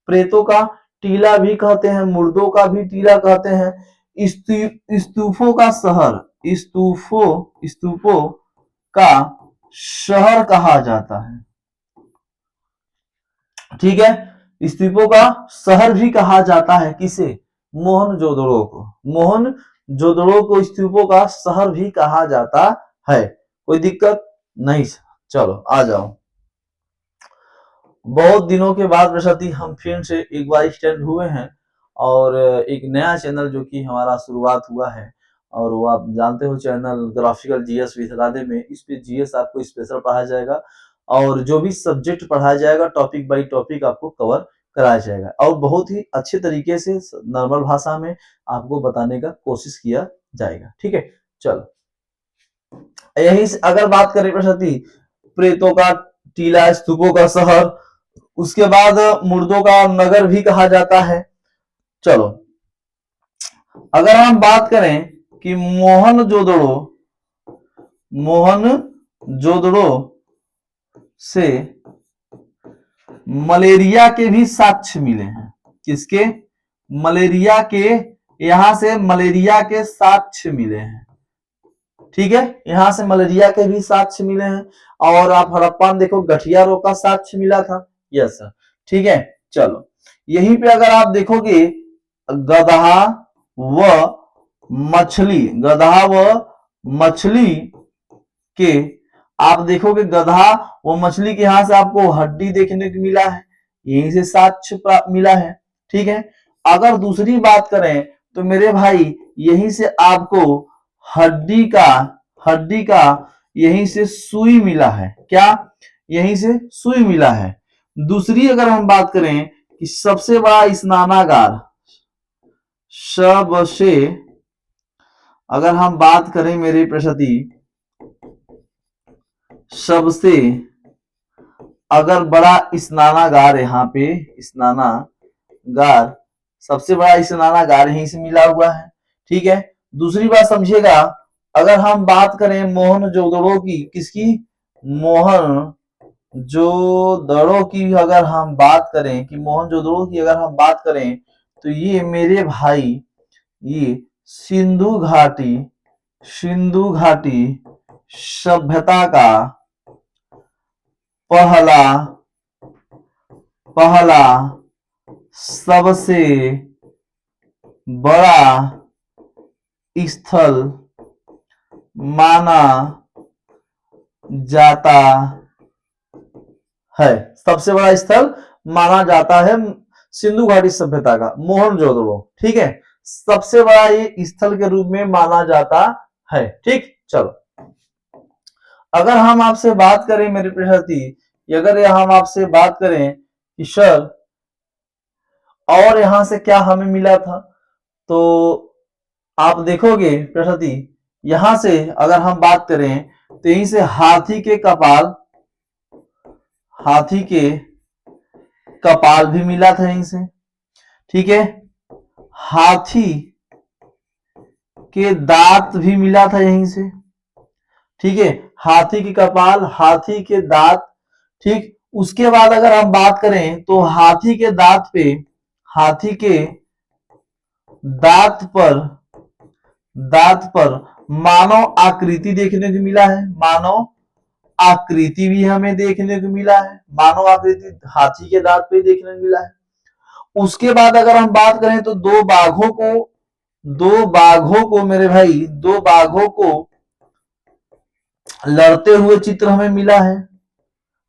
प्रेतों का टीला भी कहते हैं, मुर्दों का भी टीला कहते हैं। स्तूपों का शहर, स्तूपों का शहर कहा जाता है। ठीक है, स्तूपों का शहर भी कहा जाता है। किसे? मोहनजोदड़ो को, मोहनजोदड़ो को स्तूपों का शहर भी कहा जाता है। कोई दिक्कत नहीं। चलो आ जाओ, बहुत दिनों के बाद बृहस्पति हम फिर से एक बार स्टैंड हुए हैं और एक नया चैनल जो कि हमारा शुरुआत हुआ है, और वो आप जानते हो channel graphical GS with Radhe में। इस पे जीएस आपको स्पेशल पढ़ाया जाएगा और जो भी सब्जेक्ट पढ़ाया जाएगा टॉपिक बाय टॉपिक आपको कवर कराया जाएगा और बहुत ही अच्छे तरीके से नॉर्मल भाषा में आपको बताने का कोशिश किया जाएगा। ठीक है, चलो यही से अगर बात करें बृहस्पति, प्रेतों का टीला, स्तूपों का शहर, उसके बाद मुर्दों का नगर भी कहा जाता है। चलो अगर हम बात करें कि मोहनजोदड़ो से मलेरिया के भी साक्ष्य मिले हैं। किसके? मलेरिया के, यहां से मलेरिया के साक्ष्य मिले हैं। ठीक है, यहां से मलेरिया के भी साक्ष्य मिले हैं। और आप हड़प्पा में देखो गठिया रोग का साक्ष्य मिला था। यस सर, ठीक है। चलो यहीं पे अगर आप देखोगे गदहा व मछली, गदहा व मछली के, आप देखोगे गदहा व मछली के यहां से आपको हड्डी देखने को मिला है, यहीं से साक्ष्य मिला है। ठीक है, अगर दूसरी बात करें तो मेरे भाई यहीं से आपको हड्डी का यहीं से सुई मिला है। क्या? यहीं से सुई मिला है। दूसरी अगर हम बात करें कि सबसे बड़ा स्नानागार, सबसे अगर हम बात करें मेरे प्रति, सबसे अगर बड़ा स्नानागार, यहाँ पे स्नानागार, सबसे बड़ा स्नानागार यहीं से मिला हुआ है। ठीक है, दूसरी बात समझिएगा, अगर हम बात करें मोहनजोदड़ो की, किसकी? मोहनजोदड़ो की अगर हम बात करें कि मोहनजोदड़ो की अगर हम बात करें तो ये मेरे भाई ये सिंधु घाटी सभ्यता का पहला सबसे बड़ा स्थल माना जाता है। सबसे बड़ा स्थल माना जाता है सिंधु घाटी सभ्यता का मोहनजोदड़ो। ठीक है, सबसे बड़ा ये स्थल के रूप में माना जाता है। ठीक, चलो अगर हम आपसे बात करें मेरे प्रति, अगर हम आपसे बात करें कि सर और यहां से क्या हमें मिला था, तो आप देखोगे प्रति यहां से अगर हम बात करें तो यहीं से हाथी के कपाल भी मिला था यहीं से। ठीक है, हाथी के दांत भी मिला था यहीं से। ठीक है, हाथी की कपाल, हाथी के दांत। ठीक, उसके बाद अगर हम बात करें तो हाथी के दांत पर मानव आकृति देखने को मिला है। मानव आकृति भी हमें देखने को मिला है, मानव आकृति हाथी के दांत पे देखने को मिला है। उसके बाद अगर हम बात करें तो दो बाघों को मेरे भाई, दो बाघों को लड़ते हुए चित्र हमें मिला है।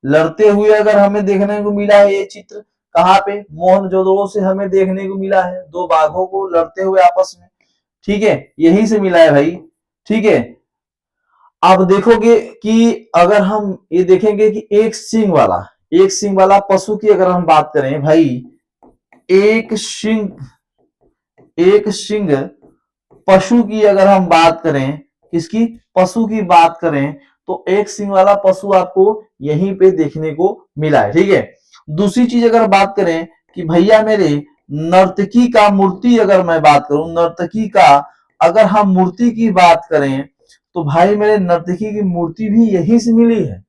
लड़ते हुए अगर हमें देखने को मिला है ये चित्र, कहां पे? मोहनजोदड़ो से हमें देखने को मिला है, दो बाघों को लड़ते हुए आपस में। ठीक है, यहीं से मिला है भाई। ठीक है, आप देखोगे कि अगर हम ये देखेंगे कि एक सींग वाला पशु की अगर हम बात करें भाई, एक सिंग पशु की अगर हम बात करें, किसकी? पशु की बात करें तो एक सिंग वाला पशु आपको यहीं पे देखने को मिला है। ठीक है, दूसरी चीज अगर बात करें कि भैया मेरे नर्तकी का मूर्ति, अगर मैं बात करूं नर्तकी का, अगर हम मूर्ति की बात करें तो भाई मेरे नर्तकी की मूर्ति भी यहीं से मिली है।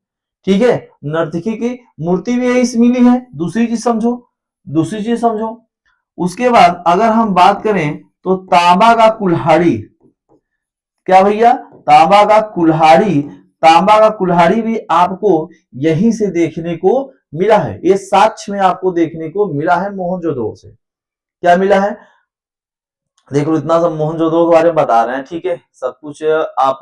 ठीक है, नर्तकी की मूर्ति भी यहीं से मिली है। दूसरी चीज समझो। उसके बाद अगर हम बात करें तो तांबा का कुल्हाड़ी, क्या भैया? तांबा का कुल्हाड़ी भी आपको यहीं से देखने को मिला है। ये साक्ष्य में आपको देखने को मिला है मोहनजोदड़ो से। क्या मिला है? देखो इतना सब मोहनजोदड़ो के बारे में बता रहे हैं। ठीक है, सब कुछ आप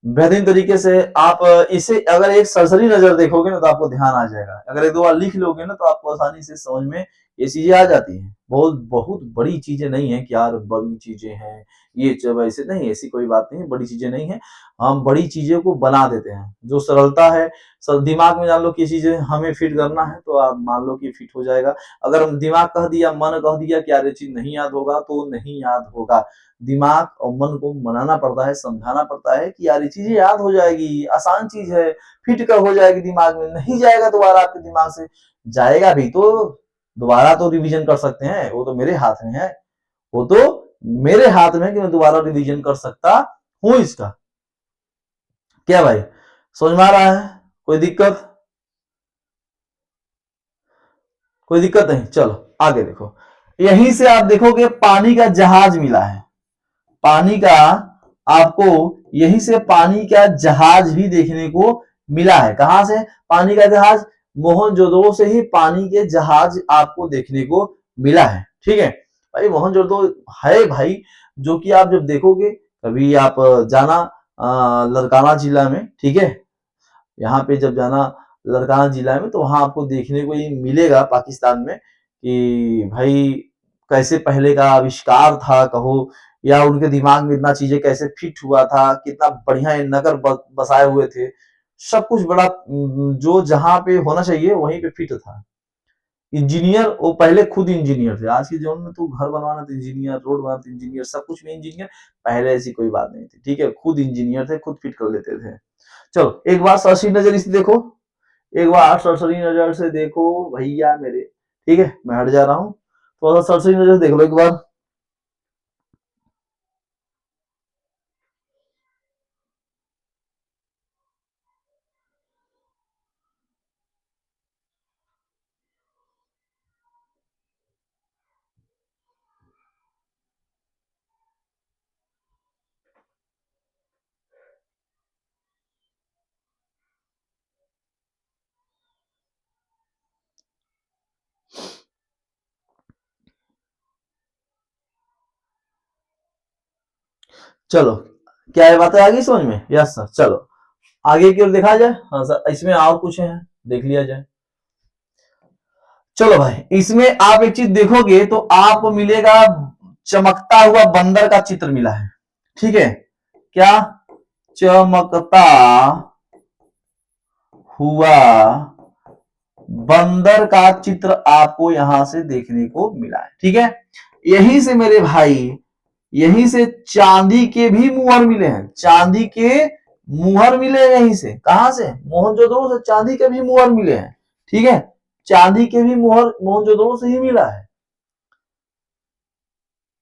बेहतरीन तरीके से आप इसे अगर एक सरसरी नजर देखोगे ना तो आपको ध्यान आ जाएगा। अगर एक दो बार लिख लोगे ना तो आपको आसानी से समझ में ये चीजें आ जाती हैं। बहुत बड़ी चीजें नहीं है कि यार बड़ी चीजें हैं ये जब, ऐसे नहीं, ऐसी कोई बात नहीं है, बड़ी चीजें नहीं है। हम बड़ी चीजों को बना देते हैं। जो सरलता है, दिमाग में जान लो कि चीजें हमें फिट करना है तो आप मान लो कि फिट हो जाएगा। अगर हम दिमाग कह दिया, मन कह दिया कि यार ये चीज नहीं याद होगा तो नहीं याद होगा। दिमाग और मन को मनाना पड़ता है, समझाना पड़ता है कि यार ये चीजें याद हो जाएगी, आसान चीज है, फिट कर हो जाएगी दिमाग में। नहीं जाएगा दोबारा आपके दिमाग से, जाएगा भी तो दोबारा तो रिवीजन कर सकते हैं, वो तो मेरे हाथ में है। वो तो मेरे हाथ में कि मैं दोबारा रिवीजन कर सकता हूं इसका। क्या भाई समझ में आ रहा है? कोई दिक्कत? कोई दिक्कत नहीं, चलो आगे देखो। यहीं से आप देखोगे पानी का जहाज मिला है, पानी का आपको यहीं से पानी का जहाज भी देखने को मिला है। कहां से पानी का जहाज? मोहनजोदड़ो से ही पानी के जहाज आपको देखने को मिला है। ठीक है भाई, मोहनजोदड़ो है भाई, जो कि आप जब देखोगे कभी आप जाना लड़काना जिला में, ठीक है, यहाँ पे जब जाना लड़काना जिला में तो वहां आपको देखने को ये मिलेगा पाकिस्तान में कि भाई कैसे पहले का आविष्कार था कहो, या उनके दिमाग में इतना चीजें कैसे फिट हुआ था, कितना बढ़िया ये नगर बसाए हुए थे, सब कुछ बड़ा जो जहां पे होना चाहिए वहीं पे फिट था। इंजीनियर वो पहले खुद इंजीनियर थे, आज के जीवन में तो घर बनवाना तो इंजीनियर, रोड बनाना तो इंजीनियर, सब कुछ में इंजीनियर, पहले ऐसी कोई बात नहीं थी। ठीक है, खुद इंजीनियर थे, खुद फिट कर लेते थे। चलो एक बार सरसरी नजर इसे देखो, एक बार सरसरी नजर से देखो भैया मेरे। ठीक है, मैं हट जा रहा हूँ, थोड़ा सा सरसरी नजर देख लो एक बार। चलो क्या ये बातें आ गई समझ में? Yes sir. चलो आगे की ओर देखा जाए। हाँ सर, इसमें और कुछ है, देख लिया जाए। चलो भाई, इसमें आप एक चीज देखोगे तो आपको मिलेगा चमकता हुआ बंदर का चित्र मिला है। ठीक है, क्या? चमकता हुआ बंदर का चित्र आपको यहां से देखने को मिला है। ठीक है, यहीं से मेरे भाई, यहीं से चांदी के भी मुहर मिले हैं, चांदी के मुहर मिले हैं यहीं से। कहां से? मोहनजोदड़ो से चांदी के भी मुहर मिले हैं। ठीक है, चांदी के भी मुहर मोहनजोदड़ो से ही मिला है।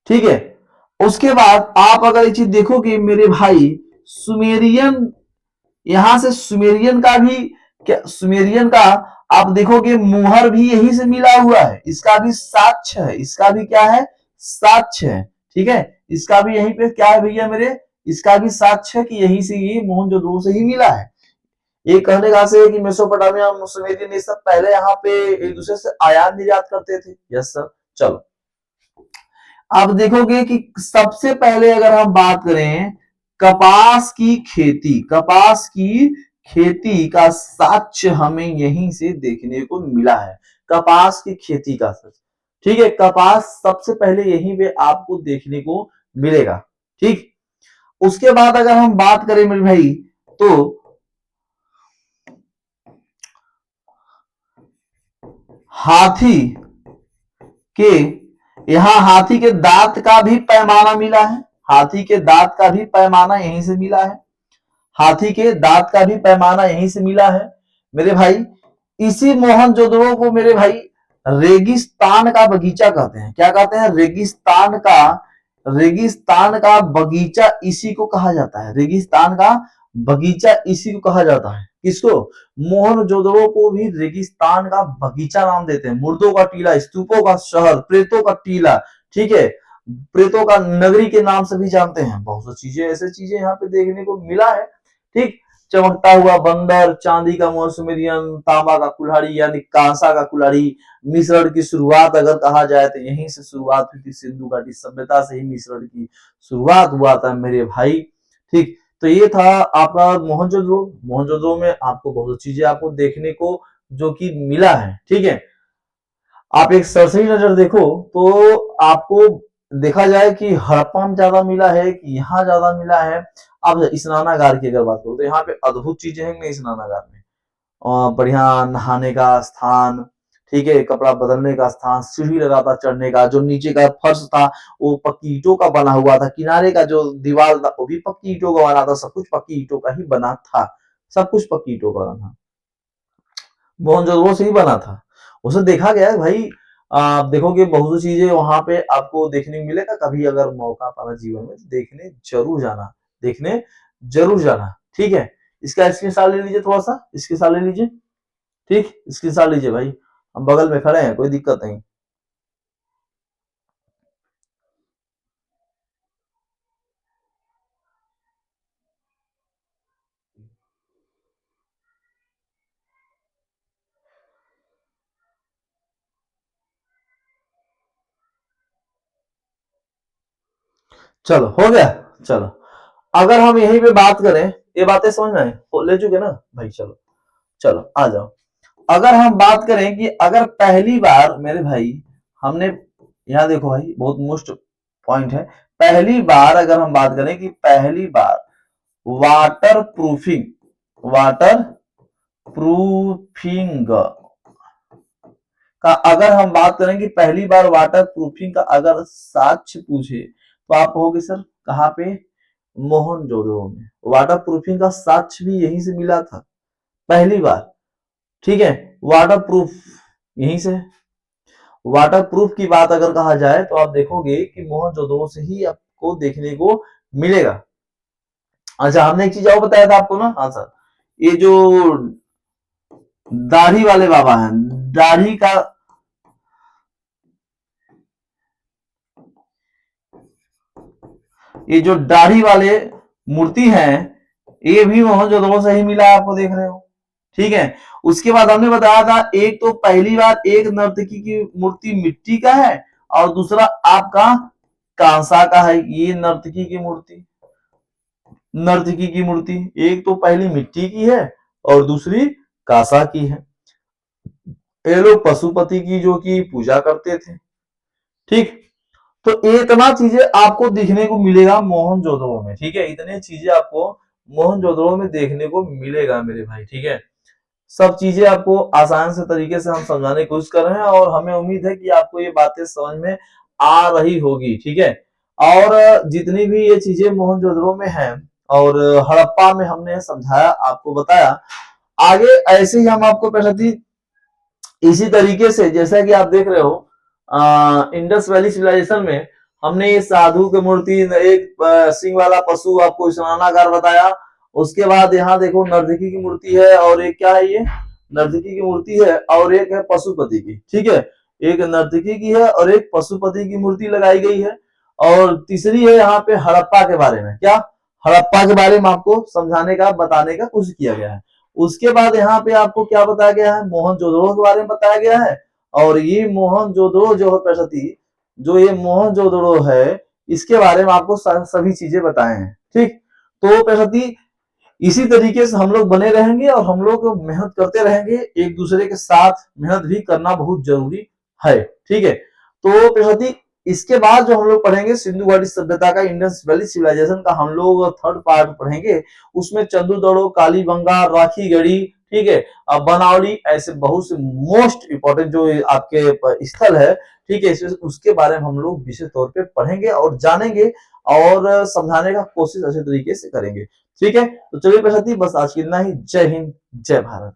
ठीक है, उसके बाद आप अगर ये चीज देखोगे मेरे भाई, सुमेरियन, यहां से सुमेरियन का भी, क्या सुमेरियन का आप देखोगे मुहर भी यहीं से मिला हुआ है, इसका भी साक्ष्य है, इसका भी क्या है? साक्ष्य है। ठीक है, इसका भी यहीं पे क्या है भैया मेरे, इसका भी साक्ष्य है कि यहीं से ये मोहनजोदड़ो से ही मिला है। ये कहने का से है कि मेसोपोटामिया सुमेरियन ये सब पहले यहाँ पे एक दूसरे से आयात निर्यात करते थे। Yes sir. चलो आप देखोगे कि सबसे पहले अगर हम बात करें कपास की खेती, कपास की खेती का साक्ष्य हमें यहीं से देखने को मिला है, कपास की खेती का सच। ठीक है, कपास सबसे पहले यहीं पे आपको देखने को मिलेगा। ठीक, उसके बाद अगर हम बात करें मेरे भाई तो हाथी के, यहां हाथी के दांत का भी पैमाना मिला है, हाथी के दांत का भी पैमाना यहीं से मिला है, हाथी के दांत का भी पैमाना यहीं से मिला है मेरे भाई। इसी मोहनजोदड़ो को मेरे भाई रेगिस्तान का बगीचा कहते हैं। क्या कहते हैं? रेगिस्तान का, रेगिस्तान का बगीचा इसी को कहा जाता है, रेगिस्तान का बगीचा इसी को कहा जाता है। किसको? मोहनजोदड़ो को भी रेगिस्तान का बगीचा नाम देते हैं। मुर्दों का टीला, स्तूपों का शहर, प्रेतों का टीला, ठीक है, प्रेतों का नगरी के नाम से भी जानते हैं। बहुत सी चीजें, ऐसे चीजें यहाँ पे देखने को मिला है। ठीक, चमकता हुआ बंदर, चांदी का मुहर सुमेरियन, तांबा का कुल्हाड़ी यानी कांसा का कुल्हाड़ी, मिश्रण की शुरुआत अगर कहा जाए तो यहीं से शुरुआत हुई थी, सिंधु घाटी सभ्यता से ही मिश्रण की शुरुआत हुआ था मेरे भाई। ठीक, तो ये था आपका मोहनजोदड़ो। मोहनजोदड़ो में आपको बहुत चीजें आपको देखने को जो कि मिला है। ठीक है, आप एक सरसरी नजर देखो तो आपको देखा जाए कि हड़प्पा में ज्यादा मिला है कि यहाँ ज्यादा मिला है। अब स्नानागार की अगर बात करो तो यहाँ पे अद्भुत चीजें हैं नहीं स्नानागार में, बढ़िया नहाने का स्थान, ठीक है, कपड़ा बदलने का स्थान, सीढ़ी लगा था चढ़ने का, जो नीचे का फर्श था वो पक्की ईंटों का बना हुआ था, किनारे का जो दीवार था वो भी पक्की ईंटों का बना था, सब कुछ पक्की ईंटों का ही बना था, सब कुछ पक्की ईंटों का बना था, मोहनजोदड़ो से ही बना था। उसे देखा गया है भाई। आप देखोगे बहुत सी चीजें वहां पे आपको देखने को मिलेगा। कभी अगर मौका पाना जीवन में तो देखने जरूर जाना, देखने जरूर जाना। ठीक है, इसका स्क्रीनशॉट ले लीजिए, थोड़ा सा स्क्रीनशॉट ले लीजिए। ठीक, स्क्रीनशॉट लीजिए भाई। हम बगल में खड़े हैं, कोई दिक्कत नहीं। चलो हो गया। चलो अगर हम यहीं पे बात करें, ये बातें समझ में आए, ले चुके ना भाई? चलो चलो आ जाओ। अगर हम बात करें कि अगर पहली बार मेरे भाई हमने, यहाँ देखो भाई बहुत मोस्ट पॉइंट है, पहली बार अगर हम बात करें कि पहली बार वाटर प्रूफिंग, वाटर प्रूफिंग का अगर हम बात करें कि पहली बार वाटर प्रूफिंग का अगर साक्ष्य पूछे तो आप कहोगे सर कहाँ पे? मोहनजोदड़ो में। वाटर प्रूफिंग का साक्ष्य भी यहीं से मिला था पहली बार, ठीक है। वाटर प्रूफ यहीं से, वाटर प्रूफ की बात अगर कहा जाए तो आप देखोगे कि मोहनजोदड़ो से ही आपको देखने को मिलेगा। अच्छा हमने एक चीज और बताया था आपको ना, हाँ सर, ये जो दाढ़ी वाले बाबा हैं, दाढ़ी का, ये जो दाढ़ी वाले मूर्ति हैं ये भी मोहनजोदड़ो से ही मिला है, आपको देख रहे हो, ठीक है। उसके बाद हमने बताया था एक तो पहली बार एक नर्तकी की मूर्ति मिट्टी का है और दूसरा आपका कांसा का है। ये नर्तकी की मूर्ति, नर्तकी की मूर्ति एक तो पहली मिट्टी की है और दूसरी कांसा की है। ये लोग पशुपति की जो की पूजा करते थे, ठीक। तो इतना चीजें आपको देखने को मिलेगा मोहनजोदड़ो में, ठीक है। इतने चीजें आपको मोहनजोदड़ो में देखने को मिलेगा मेरे भाई, ठीक है। सब चीजें आपको आसान से तरीके से हम समझाने की कोशिश कर रहे हैं और हमें उम्मीद है कि आपको ये बातें समझ में आ रही होगी, ठीक है। और जितनी भी ये चीजें मोहनजोदड़ो में हैं और हड़प्पा में हमने समझाया, आपको बताया, आगे ऐसे ही हम आपको पहले इसी तरीके से, जैसा कि आप देख रहे हो इंडस वैली सिविलाइजेशन में हमने ये साधु की मूर्ति, एक सिंह वाला पशु आपको स्नानागार बताया। उसके बाद यहाँ देखो नर्तकी की मूर्ति है और एक क्या है, ये नर्तकी की मूर्ति है और एक है पशुपति की, ठीक है। एक नर्तकी की है और एक पशुपति की मूर्ति लगाई गई है। और तीसरी है यहाँ पे हड़प्पा के बारे में, क्या हड़प्पा के बारे में आपको समझाने का, बताने का कोशिश किया गया है। उसके बाद यहाँ पे आपको क्या बताया गया है, मोहनजोदड़ो के बारे में बताया गया है। और ये मोहनजोदड़ो जो है प्रशति, जो ये मोहनजोदड़ो है इसके बारे में आपको सभी चीजें बताए हैं, ठीक। तो प्रशति इसी तरीके से हम लोग बने रहेंगे और हम लोग मेहनत करते रहेंगे, एक दूसरे के साथ मेहनत भी करना बहुत जरूरी है, ठीक है। तो प्रशति इसके बाद जो हम लोग पढ़ेंगे सिंधु घाटी सभ्यता का, इंडस वैली सिविलाइजेशन का हम लोग थर्ड पार्ट पढ़ेंगे। उसमें चंद्रदड़ो, कालीबंगा, राखी गढ़ी, ठीक है, बनावली, ऐसे बहुत से मोस्ट इंपोर्टेंट जो आपके स्थल है, ठीक है, उसके बारे में हम लोग विशेष तौर पे पढ़ेंगे और जानेंगे और समझाने का कोशिश अच्छे तरीके से करेंगे, ठीक है। तो चलिए प्रशांति बस आज की इतना ही। जय हिंद, जय भारत।